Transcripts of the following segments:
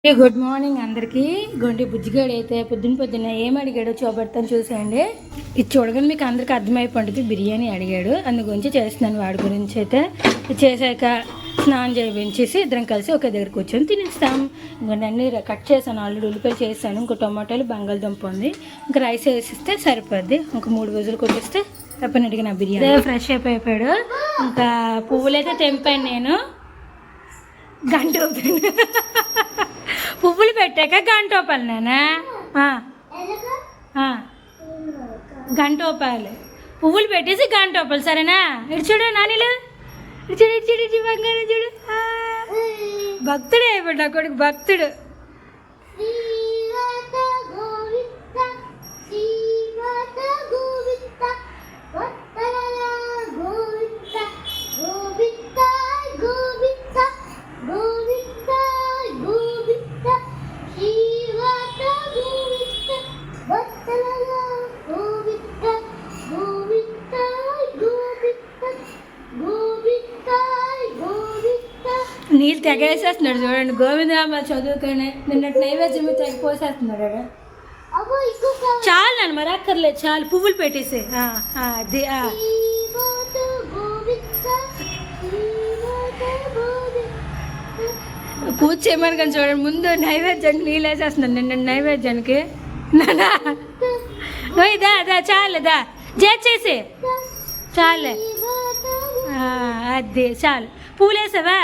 Good morning అందరికీ. గొంటి బుజ్జిగాడు అయితే పొద్దున్న ఏం అడిగాడో చూపెడతాను చూసేయండి. ఇది చూడగానే మీకు అందరికీ అర్థమైపోతుంది. బిర్యానీ అడిగాడు, అందు గురించి చేస్తున్నాను. వాడి గురించి అయితే చేశాక స్నానం చేయించేసి ఇద్దరం కలిసి ఒకే దగ్గర కూర్చొని తినేస్తాం. ఇంకొన్ని అన్ని కట్ చేశాను, ఆల్రెడీ ఉల్లిపాయలు చేశాను. ఇంకో టమాటాలు బంగాళదుంప ఉంది. ఇంకా రైస్ వేసిస్తే సరిపోద్ది. ఇంకా 3 రోజులు కొట్టిస్తే చెప్పినట్టుగా నా బిర్యానీ ఫ్రెష్ అయిపోయాడు. ఇంకా పువ్వులు అయితే తెంపాను నేను. గంట పువ్వులు పెట్టాక గంట ఓపాలి నానా, గంట ఓపాలి. పువ్వులు పెట్టేసి గంట ఓపాలి, సరేనా? ఇటు చూడు నానిలు, ఇటు చూడు, ఇటు చూడు, ఇటు బంగారం చూడు. భక్తుడే అయిపోయాడు నా కొడుకు, భక్తుడు. నీళ్ళు తెగేసేస్తున్నాడు చూడండి. గోవిందరామ చదువుకొని నిన్నటి నైవేద్యం తెగపోసేస్తున్నాడు. చాలు నన్ను మరి అక్కర్లేదు, చాలు. పువ్వులు పెట్టేసి అది పూజ చేయమని కానీ చూడండి. ముందు నైవేద్యానికి నీళ్ళు వేసేస్తున్నాడు. నిన్న నైవేద్యానికి నానా ఇదా అదా చాలుదా చేసి చాలే, అది చాలు. పూలు వేసావా?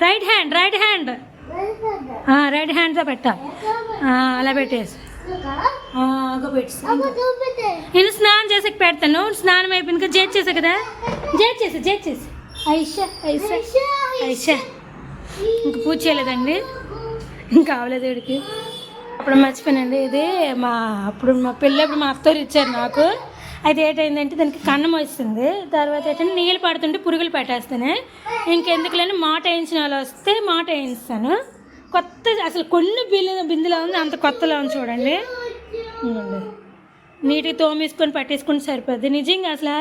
రైట్ హ్యాండ్ రైట్ హ్యాండ్తో పెట్టాలి. అలా పెట్టేసి నేను స్నానం చేసాక పెడతాను. స్నానం అయిపోయింది కదా, జేట్ చేసా కదా, జేట్ చేసి ఐషా ఇంక పూజ చేయలేదండి, ఇంకా అవలేదు వీడికి. అప్పుడు మర్చిపోయానండి. ఇది అప్పుడు మా పెళ్ళప్పుడు మా అత్తోరు ఇచ్చారు నాకు. అయితే ఏంటైందంటే దానికి కన్నం వస్తుంది. తర్వాత ఏంటంటే నీళ్ళు పడుతుంటే పురుగులు పెట్టేస్తాను. ఇంకెందుకు లేని మాట వేయించిన వాళ్ళు వస్తే మాట వేయిస్తాను. కొత్త అసలు కొన్ని బిందులో ఉంది, అంత కొత్తలో ఉంది చూడండి. నీట్గా తోమేసుకొని పట్టేసుకొని సరిపోద్ది. నిజంగా అసలు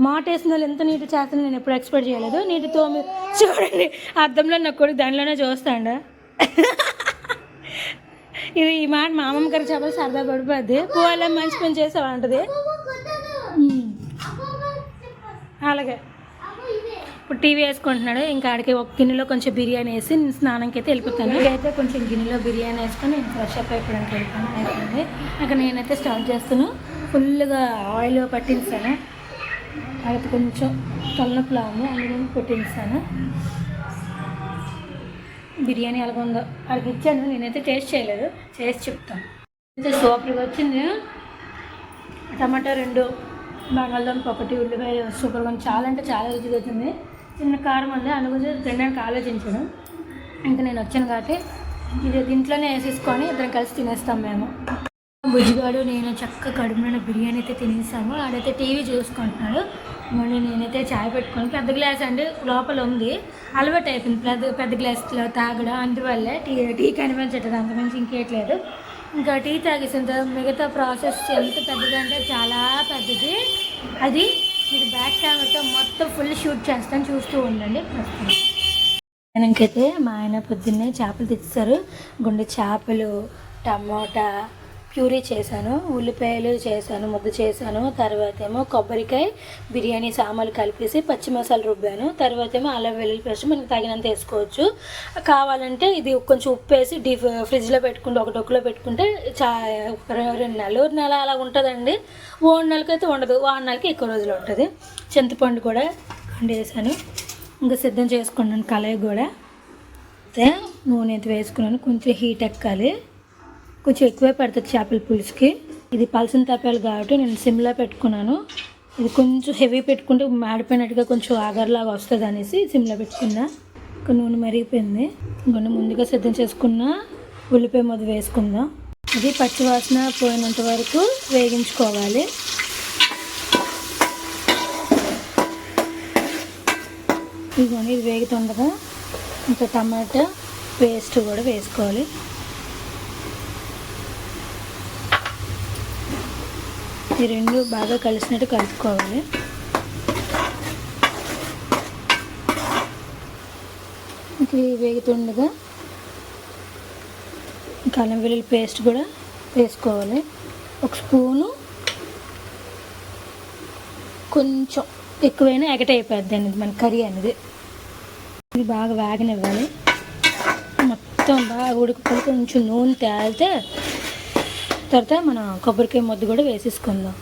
మాట వేసిన వాళ్ళు ఎంత నీట్గా చేస్తాను నేను ఎప్పుడు ఎక్స్పెక్ట్ చేయలేదు. నీట్గా తోమి చూడండి, అద్దంలో నా కొడుకు దానిలోనే చూస్తాడు. ఇది ఈ మాట మా అమ్మమ్మ గారికి చెప్పాలి, సరదా పడిపోద్ది. పువ్వులా మంచి పని చేసావా అంటది. అలాగే ఇప్పుడు టీవీ వేసుకుంటున్నాడు. ఇంకా ఆడికి ఒక గిన్నెలో కొంచెం బిర్యానీ వేసి నేను స్నానంకి అయితే వెళ్ళిపోతాను. అయితే కొంచెం గిన్నెలో బిర్యానీ వేసుకొని నేను ఫ్రెష్ అప్ అయిపోవడానికి వెళ్తాను. అయిపోయింది. అక్కడ నేనైతే స్టార్ట్ చేస్తాను. ఫుల్గా ఆయిల్ పట్టించాను. అయితే కొంచెం తలనొప్పిలా ఉంది, అందుకని పెట్టించాను. బిర్యానీ ఎలాగుందో వాళ్ళకి ఇచ్చాను, నేనైతే టేస్ట్ చేయలేదు, చేసి చెప్తాను. అయితే సూపర్గా వచ్చింది. టమాటా 2, బంగాళదుంప 1, ఉల్లిపాయ సూపర్గా ఉంది. చాలా అంటే చాలా రుచిగా వచ్చింది. చిన్న కారం ఉంది, అందుగురించి తినడానికి ఆలోచించాను. ఇంకా నేను వచ్చాను కాబట్టి ఇది దీంట్లోనే వేసేసుకొని ఇద్దరం కలిసి తినేస్తాం మేము. బుజ్జిగాడు నేను చక్కగా కడుపులో బిర్యానీ అయితే తినేసాము. ఆడైతే టీవీ చూసుకుంటున్నాడు. మళ్ళీ నేనైతే చాయ్ పెట్టుకొని పెద్ద గ్లాస్ అండి లోపల ఉంది, అలవాటు అయిపోయింది పెద్ద గ్లాస్లో తాగడం. అందువల్లే టీ కనిపించట్లేదు, అంతమంది ఇంకేయట్లేదు. ఇంకా టీ తాగేసిన తర్వాత మిగతా ప్రాసెస్ ఎంత పెద్దదంటే చాలా పెద్దది. అది మీరు బ్యాక్ కెమెరాతో మొత్తం ఫుల్ షూట్ చేస్తాను, చూస్తూ ఉండండి. ఇంకైతే మా ఆయన పొద్దున్నే చేపలు తెచ్చారు. గుండె చేపలు, టమోటా ప్యూరీ చేశాను, ఉల్లిపాయలు చేశాను, ముద్ద చేశాను. తర్వాత ఏమో కొబ్బరికాయ బిర్యానీ సామాన్లు కలిపేసి పచ్చి మసాలా రుబ్బాను. తర్వాత ఏమో అల్లం వెల్లుల్లి పేస్ట్ మనకు తగినంత వేసుకోవచ్చు. కావాలంటే ఇది కొంచెం ఉప్పు వేసి ఫ్రిడ్జ్లో పెట్టుకుంటే ఒక డొక్కులో పెట్టుకుంటే 2 నెలల అలా ఉంటుందండి. 3 నెలలకైతే ఉండదు, 1 నెలకి ఎక్కువ రోజులు ఉంటుంది. చింతపండు కూడా వేసాను. ఇంకా సిద్ధం చేసుకున్నాను కళాయి కూడా. అయితే నూనె అయితే వేసుకున్నాను. కొంచెం హీట్ ఎక్కాలి, కొంచెం ఎక్కువే పడుతుంది చేపల పులుసుకి. ఇది పలసన తప్పాలి కాబట్టి నేను సిమ్లో పెట్టుకున్నాను. ఇది కొంచెం హెవీ పెట్టుకుంటే మాడిపోయినట్టుగా కొంచెం ఆగర్లాగా వస్తుంది అనేసి సిమ్లో పెట్టుకున్నా. ఇంకా నూనె మరిగిపోయింది. ఇంకొన్ని ముందుగా సిద్ధం చేసుకున్న ఉల్లిపాయ ముద్ద వేసుకుందాం. ఇది పచ్చివాసన పోయినంత వరకు వేగించుకోవాలి. ఇదిగోండి, ఇది వేగుతుండగా ఇంకా టమాటా పేస్ట్ కూడా వేసుకోవాలి. ఈ రెండు బాగా కలిసినట్టు కలుపుకోవాలి. ఇంక వేగుతుండగా ఇంకా అల్లం వెల్లుల్లి పేస్ట్ కూడా వేసుకోవాలి. ఒక స్పూను, కొంచెం ఎక్కువైనా ఎగటైపోద్ది అనేది మన కర్రీ అనేది. ఇది బాగా వేగనివ్వాలి. మొత్తం బాగా ఉడుకుకొని కొంచెం నూనె తేలితే తర్వాత మనం కొబ్బరికాయ ముద్ద కూడా వేసేసుకుందాం.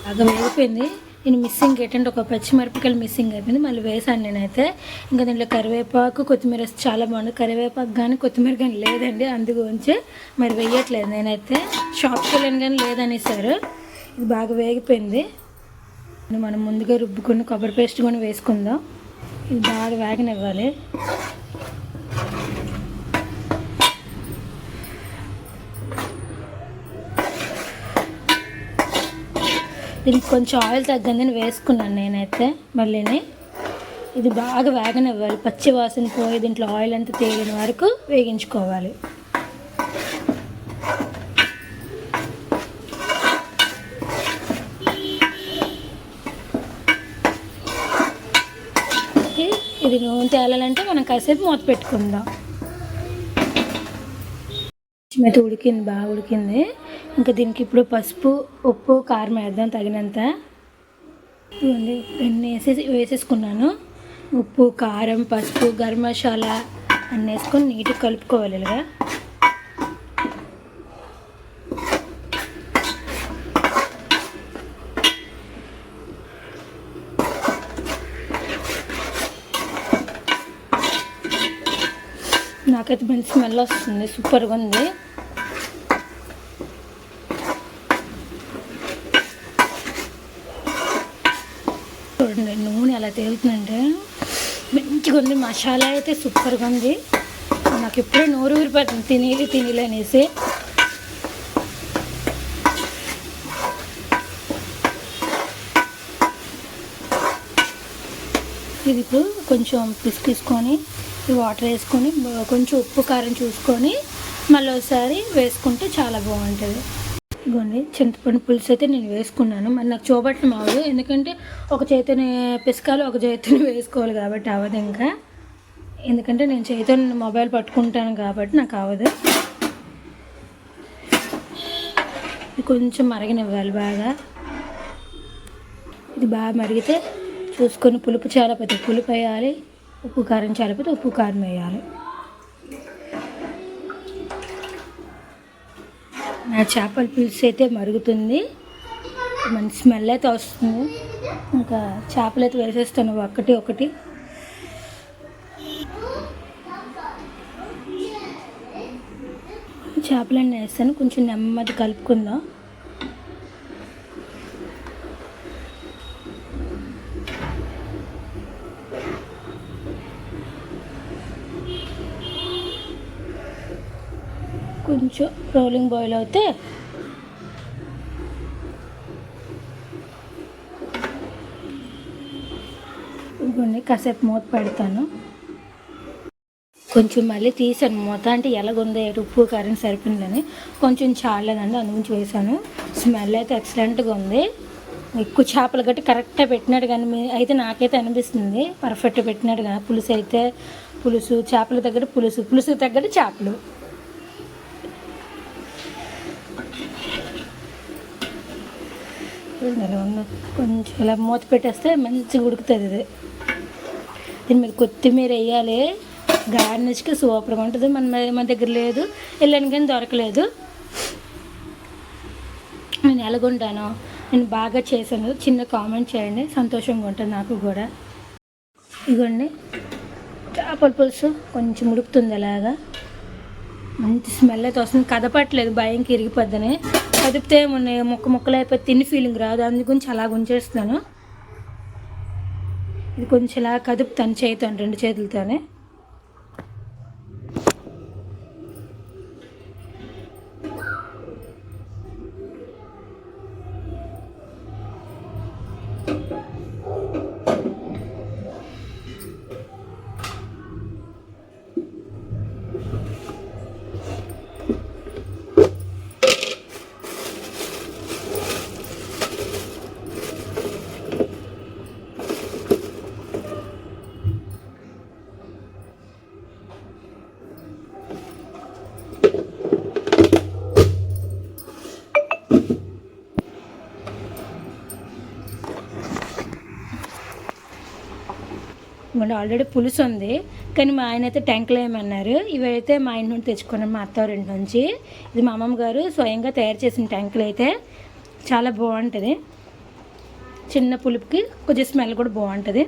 బాగా వేగిపోయింది. నేను మిస్సింగ్ ఏంటంటే ఒక పచ్చిమిరపకాయలు మిస్సింగ్ అయిపోయింది, మళ్ళీ వేసాను నేనైతే. ఇంకా దీంట్లో కరివేపాకు కొత్తిమీర చాలా బాగుంది. కరివేపాకు కానీ కొత్తిమీర కానీ లేదండి, అందుగురించి మరి వేయట్లేదు. నేనైతే షాప్కి వెళ్ళాను కానీ లేదనేసారు. ఇది బాగా వేగిపోయింది. మనం ముందుగా రుబ్బుకుని కొబ్బరి పేస్ట్ కూడా వేసుకుందాం. ఇది బాగా వేగనివ్వాలి. దీనికి కొంచెం ఆయిల్ తగ్గందని వేసుకున్నాను నేనైతే మళ్ళీని. ఇది బాగా వేగనివ్వాలి, పచ్చి వాసన పోయి దీంట్లో ఆయిల్ అంతా తేలిన వరకు వేగించుకోవాలి. ఇది నూనె తేలాలంటే మనం కాసేపు మూత పెట్టుకుందాం. పచ్చిమిర్చి ఉడికింది, బాగా ఉడికింది. ఇంకా దీనికి ఇప్పుడు పసుపు, ఉప్పు, కారం వేద్దాం తగినంత. ఇవన్నీ అన్నీ వేసేసుకున్నాను. ఉప్పు, కారం, పసుపు, గరం మసాలా అన్నీ వేసుకొని నీట్గా కలుపుకోవాలి. ఇలాగా నాకైతే మంచి స్మెల్ వస్తుంది, సూపర్గా ఉంది. చూడండి నూనె ఎలా తేలుతుందంటే మంచిగా ఉంది. మసాలా అయితే సూపర్గా ఉంది. నాకు ఎప్పుడే నోరు ఊరిపోతుంది తినేలి అనేసి. ఇది ఇప్పుడు కొంచెం పిసికిసుకొని వాటర్ వేసుకొని కొంచెం ఉప్పు కారం చూసుకొని మళ్ళీ ఒకసారి వేసుకుంటే చాలా బాగుంటుంది. ఇదిగోండి చింతపండు పులుసు అయితే నేను వేసుకున్నాను. మరి నాకు చూపట్టడం అవ్వదు, ఎందుకంటే ఒక చేతిని పిసకాలి, ఒక చేతిని వేసుకోవాలి కాబట్టి అవ్వదు ఇంకా. ఎందుకంటే నేను చేతితో మొబైల్ పట్టుకుంటాను కాబట్టి నాకు అవ్వదు. ఇది కొంచెం మరగనివ్వాలి బాగా. ఇది బాగా మరిగితే చూసుకొని పులుపు చాలా పెద్ద పులుపు వేయాలి, ఉప్పు కారం చాలా పెద్ద ఉప్పు కారం వేయాలి. నా చేపల పులుసు అయితే మరుగుతుంది, మంచి స్మెల్ అయితే వస్తుంది. ఇంకా చేపలు అయితే వేసేస్తాను ఒకటి. చేపలన్నీ వేస్తాను, కొంచెం నెమ్మది కలుపుకుందాం. కొంచెం రోలింగ్ బాయిల్ అవుతే ఇవ్వండి కాసేపు మూత పెడతాను. కొంచెం మళ్ళీ తీసాను మూత, అంటే ఎలాగుందో ఉప్పు కారం సరిపోయిందని. కొంచెం చాలేదండి, అందుగురించి వేసాను. స్మెల్ అయితే ఎక్సలెంట్గా ఉంది. ఎక్కువ చేపలు గట్టి కరెక్ట్గా పెట్టినాడు కానీ అయితే నాకైతే అనిపిస్తుంది పర్ఫెక్ట్గా పెట్టినాడు కానీ. పులుసు అయితే పులుసు, చేపల దగ్గర పులుసు దగ్గర చేపలు. కొంచెం ఇలా మూత పెట్టేస్తే మంచిగా ఉడుకుతుంది. ఇది దీని మీద కొత్తిమీర వేయాలి, గార్నిష్కి సూపర్గా ఉంటుంది. మన దగ్గర లేదు, వెళ్ళాను కానీ దొరకలేదు. నేను ఎలాగుంటాను, నేను బాగా చేశాను, చిన్న కామెంట్ చేయండి, సంతోషంగా ఉంటుంది నాకు కూడా. ఇదిగోండి చేపల పులుసు కొంచెం ఉడుకుతుంది, అలాగా మంచి స్మెల్ అయితే వస్తుంది. కదపట్లేదు, భయంకి ఇరిగిపోద్దని. కదిపితే ముక్కలు అయిపోయి తిని ఫీలింగ్ రాదు, అందుగురించి అలా ఉంచేస్తాను. ఇది కొంచెం ఇలా కదుపుతాను చేతితో, 2 చేతులతోనే. ఇంకోటి ఆల్రెడీ పులుసు ఉంది, కానీ మా ఆయన అయితే ట్యాంకులు వేయమన్నారు. ఇవైతే మా ఇంటి నుండి తెచ్చుకున్నాం, మా అత్తవారింటి నుంచి. ఇది మా అమ్మమ్మ గారు స్వయంగా తయారు చేసిన ట్యాంకులు అయితే చాలా బాగుంటుంది. చిన్న పులుపుకి కొంచెం స్మెల్ కూడా బాగుంటుంది.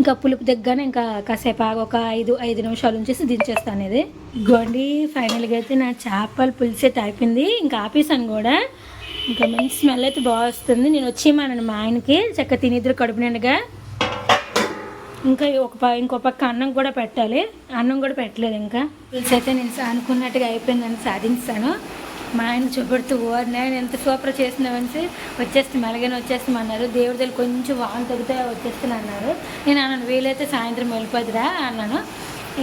ఇంకా పులుపు దగ్గరనే ఇంకా కాసేపు ఆగి ఒక 5 నిమిషాలు ఉంచేసి దించేస్తాను. ఇది గోండి ఫైనల్గా అయితే నా చేపల పులుసు అయితే అయిపోయింది. ఇంకా ఆపేసాను కూడా. ఇంకా మంచి స్మెల్ అయితే బాగా వస్తుంది. నేను వచ్చేయమన్నాను మా ఆయనకి, చక్కగా తినిద్దరు కడుపు నిండుగా. ఇంకా ఇంకో పక్క అన్నం కూడా పెట్టాలి, అన్నం కూడా పెట్టలేదు. ఇంకా పులుసు అయితే నేను అనుకున్నట్టుగా అయిపోయిందని సాధించాను. మా ఆయన చూపెడుతూ నేను ఎంత సూపర్ చేస్తున్నామని వచ్చేస్తే మెలగని వచ్చేస్తామన్నారు. దేవుడి దగ్గర కొంచెం వాన తగ్గితే వచ్చేస్తాను అన్నారు. నేను అన్నాను వీలైతే సాయంత్రం వెళ్ళిపోద్దిరా అన్నాను.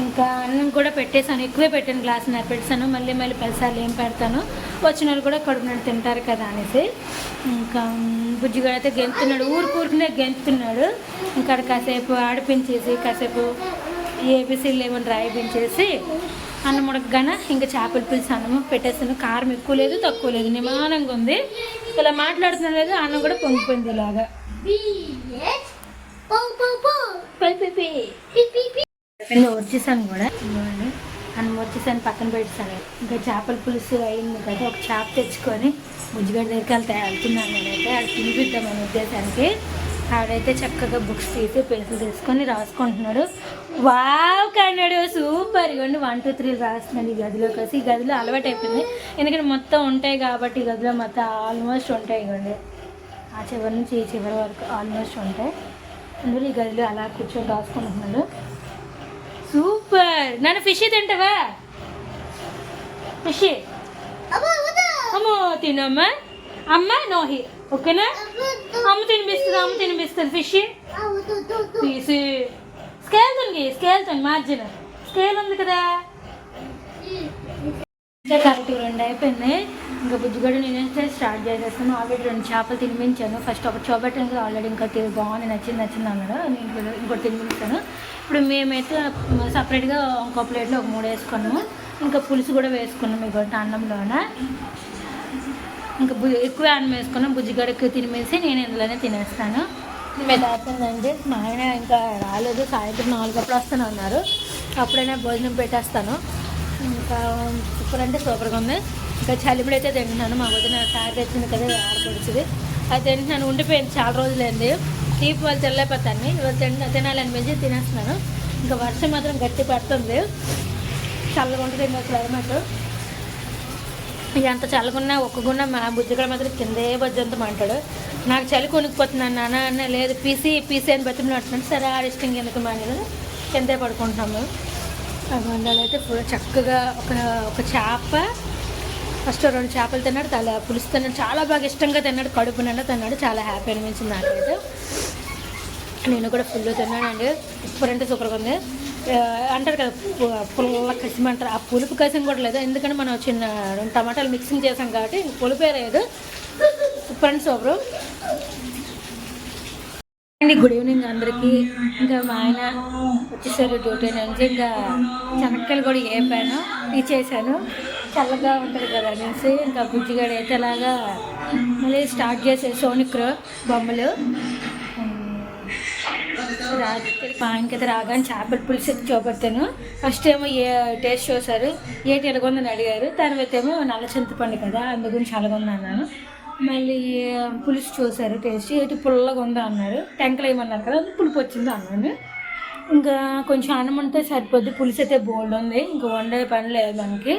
ఇంకా అన్నం కూడా పెట్టేశాను, ఎక్కువే పెట్టాను, గ్లాసున్నర పెట్టేశాను. మళ్ళీ 10 సార్లు ఏం పెడతాను, వచ్చిన వాళ్ళు కూడా కడుపునట్టు తింటారు కదా అనేసి. ఇంకా బుజ్జిగా అయితే గెంతున్నాడు, ఊరుకునే గెంతున్నాడు. ఇంకా కాసేపు ఆడిపించేసి కాసేపు ఏబీసీలు ఏమని రాయిపించేసి అన్నం ఉడకగానే ఇంకా చేపల పులుసు అన్నం పెట్టేస్తాను. కారం ఎక్కువ లేదు తక్కువ లేదు, నిమానంగా ఉంది. ఇలా మాట్లాడుతున్నా లేదు, అన్నం కూడా పొంగిపోయింది ఇలాగా. వచ్చేసాను కూడా ఇవ్వండి, అన్నం వచ్చేసాను, పక్కన పెట్టేసాను. ఇంకా చేపల పులుసు అయింది కదా, ఒక చేప తెచ్చుకొని బుజ్జిగడ్డ దగ్గరికి వెళ్తున్నాను నేనైతే. అది తినిపిద్దామనే ఉద్దేశానికి. ఆడైతే చక్కగా బుక్స్ తీసి పెన్సిల్ తీసుకొని రాసుకుంటున్నాడు. వావ్ కన్నాడు, సూపర్. ఇవ్వండి 1 2 3 రాస్తున్నాడు ఈ గదిలో కలిసి. ఈ గదిలో అలవాటు అయిపోయింది, ఎందుకంటే మొత్తం ఉంటాయి కాబట్టి. ఈ గదిలో మొత్తం ఆల్మోస్ట్ ఉంటాయి. ఇవ్వండి ఆ చివరి నుంచి ఈ చివరి వరకు ఆల్మోస్ట్ ఉంటాయి. అందులో ఈ గదిలో అలా కూర్చొని రాసుకుంటున్నాడు. సూపర్. నన్ను ఫిష్ తింటావా? ఫిష్ అమ్మో తినమ్మా. అమ్మ నోహి ఓకేనా? అమ్మ తినిపిస్తుంది ఫిష్ తీసి. స్కేల్తో మార్జిన్ స్కేల్ ఉంది కదా. ఇంకా కరెక్ట్ 2 అయిపోయింది. ఇంకా బుజ్జిగడ్డ నేనైతే స్టార్ట్ చేసేస్తాను. ఆల్రెడీ 2 చేపలు తినిపించాను. ఫస్ట్ ఒకటి చూపెట్టాను ఆల్రెడీ, ఇంకా బాగుంది నచ్చింది అన్నాడు. నేను ఇంకోటి తినిపిస్తాను. ఇప్పుడు మేమైతే సపరేట్గా ఇంకో ప్లేట్లో ఒక 3 వేసుకున్నాము. ఇంకా పులుసు కూడా వేసుకున్నాం ఇంకోటి అన్నంలోన. ఇంకా ఎక్కువ అన్నం వేసుకున్నాం. బుజ్జిగడ్డకి తినిమేసి నేను ఇందులోనే తినేస్తాను. మీద అయిపోయిందండి. మా ఆయన ఇంకా రాలేదు, సాయంత్రం 4 అప్పుడు వస్తాను అన్నారు. అప్పుడైనా భోజనం పెట్టేస్తాను. ఇంకా సూపర్ అంటే సూపర్గా ఉంది. ఇంకా చలిమిడైతే తింటున్నాను. మా వదిన సారి తెచ్చింది కదా ఆడపడుచుది, అది తింటున్నాను. ఉండిపోయింది చాలా రోజులైంది. తీపి వాళ్ళు తెల్లైపోతాను, ఇవాళ తినాలనిపించి తినేస్తున్నాను. ఇంకా వర్షం మాత్రం గట్టి పడుతుంది, చల్లగా ఉంటుంది ఇంకా క్లైమేట్. ఎంత చల్లగున్నా ఒక్కగున్నా మా బుజ్జిగడ మాత్రం కిందే బొజ్జంతం అంటాడు. నాకు చలి కొనుక్కిపోతున్నాను నాన్న అన్న. లేదు పీసీ అని బతిమలు అంటున్నాడు. సరే ఆడిష్టం ఎందుకు మానేది కిందే పడుకుంటున్నాము. వండాలైతే ఫుల్ చక్కగా ఒక చేప ఫస్ట్ 2 చేపలు తిన్నాడు, తల పులుసు తిన్నాడు. చాలా బాగా ఇష్టంగా తిన్నాడు, కడుపు నిండా తిన్నాడు. చాలా హ్యాపీ అనిపించింది నాకైతే. నేను కూడా ఫుల్ తిన్నానండి. సూపర్ అంటే సూపర్గా ఉంది. అంటారు కదా పుల్ల కసిమ అంటారు, ఆ పులుపు కసిమ కూడా లేదు, ఎందుకంటే మనం 2 టమాటాలు మిక్సింగ్ చేసాం కాబట్టి పులుపే లేదు. సూపర్ అండ్ సూపర్ అండి. గుడ్ ఈవినింగ్ అందరికీ. ఇంకా మా ఆయన వచ్చేసారు డ్యూటీ నుంచి. ఇంకా చెనక్కాయలు కూడా వేపాను, ఇచ్చేసాను. చల్లగా ఉంటుంది కదా అనేసి. ఇంకా బుజ్జిగాడు అయితే అలాగా మళ్ళీ స్టార్ట్ చేసే సోనిక్ బొమ్మలు. ఆయనకైతే రాగానే చేపల పులుసు ఎత్తి చూపెడతాను. ఫస్ట్ ఏమో టేస్ట్ చూసారు, ఏటి ఎలాగొందని అడిగారు. తర్వాత ఏమో నల్ల చింతపండు కదా అందుగురించి అలాగొంది అన్నాను. మళ్ళీ పులుసు చూసారు, టేస్ట్ ఏటి పుల్లగా ఉందా అన్నారు. టెంకలు ఏమన్నారు కదా, అది పులుపు వచ్చింది అన్నాను. ఇంకా కొంచెం అన్నం ఉంటే సరిపోద్ది, పులుసు అయితే బోల్డ్ ఉంది, ఇంకా వండే పని లేదు మనకి.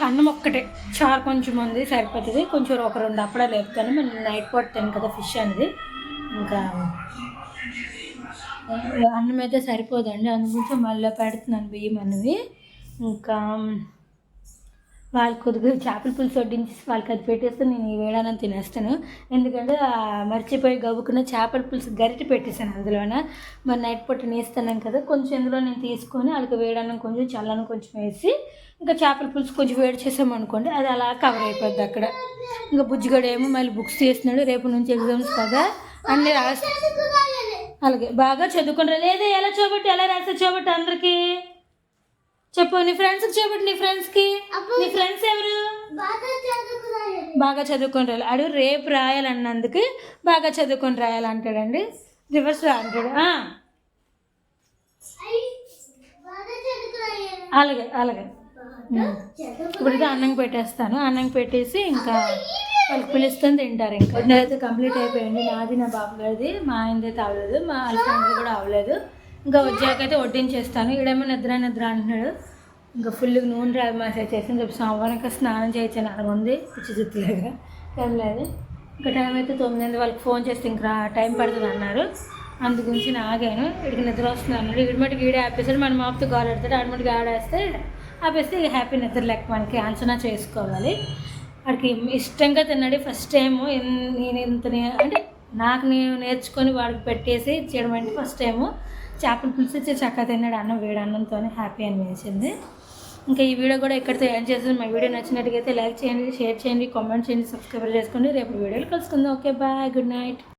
అన్నం ఒక్కటే, చారు కొంచెం ఉంది సరిపోతుంది. కొంచెం ఒక 2 అప్పడాలు వేపుతాను, మనం నైట్ పూట తిన్నాను కదా ఫిష్ అనేది. ఇంకా అన్నం అయితే సరిపోదండి, అందుగురించి మళ్ళీ పెడుతున్నాను బియ్యం అనేవి. ఇంకా వాళ్ళకి కొద్దిగా చేపల పులుసు వడ్డించి వాళ్ళకి అది పెట్టేస్తే నేను ఈ వేడానం తినేస్తాను. ఎందుకంటే మర్చిపోయి గవ్వుకున్న చేపల పులుసు గరిటె పెట్టేశాను అందులోన. మరి నైట్ పూట నేస్తున్నాను కదా, కొంచెం ఇందులో నేను తీసుకొని వాళ్ళకి వేడానం కొంచెం చల్లని కొంచెం వేసి ఇంకా చేపల పులుసు కొంచెం వేడి చేసామనుకోండి, అది అలా కవర్ అయిపోద్ది అక్కడ. ఇంకా బుజ్జిగడ ఏమో మళ్ళీ బుక్స్ చేస్తున్నాడు, రేపు నుంచి ఎగ్జామ్స్ కదా అన్నీ రాసి. అలాగే బాగా చదువుకుంటారు. లేదా ఎలా చూపెట్టి, ఎలా రాస్తే చూపెట్టి అందరికీ చెప్పు. నీ ఫ్రెండ్స్కి చూపెట్టి, నీ ఫ్రెండ్స్కి. నీ ఫ్రెండ్స్ ఎవరు బాగా చదువుకొని రాయాలి అడు. రేపు రాయాలన్నందుకు బాగా చదువుకొని రాయాలంటాడండి. రివర్స్ అంటాడు. అలాగే అలాగే. ఇప్పుడైతే అన్నం పెట్టేస్తాను. అన్నం పెట్టేసి ఇంకా వాళ్ళకి పిలుస్తుంది తింటారు. ఇంకా నేనైతే కంప్లీట్ అయిపోయింది. నాది, నా బాబు గారిది. మా ఆయనది అయితే అవ్వలేదు, మా హస్బెండ్ది కూడా అవ్వలేదు. ఇంకా వచ్చాకైతే వడ్డించేస్తాను. ఇక్కడేమో నిద్ర అంటున్నాడు. ఇంకా ఫుల్గా నూనె రావి మసాజ్ చేసి రేపు సోమవారం స్నానం చేయొచ్చని అలాగుంది. పిచ్చి జుత్తులాగా టైం లేదు. ఇంకా టైం అయితే 9 వాళ్ళకి ఫోన్ చేస్తే ఇంకా టైం పడుతుంది అన్నారు. అందు గురించి ఆగాను. ఇక్కడికి నిద్ర వస్తుంది అన్నాడు. ఇటు మటుకు ఈడే ఆపేసాడు. మన మాపుతో గాలి పెడతాడు. ఆడ మటుకు ఆడేస్తే ఆపేస్తే ఇక హ్యాపీ నిద్ర లెక్క మనకి అంచనా చేసుకోవాలి. వాడికి ఇష్టంగా తిన్నాడు. ఫస్ట్ టైము నేను ఇంత అంటే నాకు నేను నేర్చుకొని వాడికి పెట్టేసి చేయడం అంటే ఫస్ట్ టైము చేపల పులుసు ఇచ్చి చక్కగా తిన్నాడు. అన్నం వేడి అన్నంతో హ్యాపీ అనిపించింది. ఇంకా ఈ వీడియో కూడా ఎక్కడితో ఏం చేస్తుంది. మా వీడియో నచ్చినట్టుగైతే లైక్ చేయండి, షేర్ చేయండి, కామెంట్ చేయండి, సబ్స్క్రైబ్ చేసుకోండి. రేపు వీడియోలు కలుసుకుందాం. Okay bye, good night.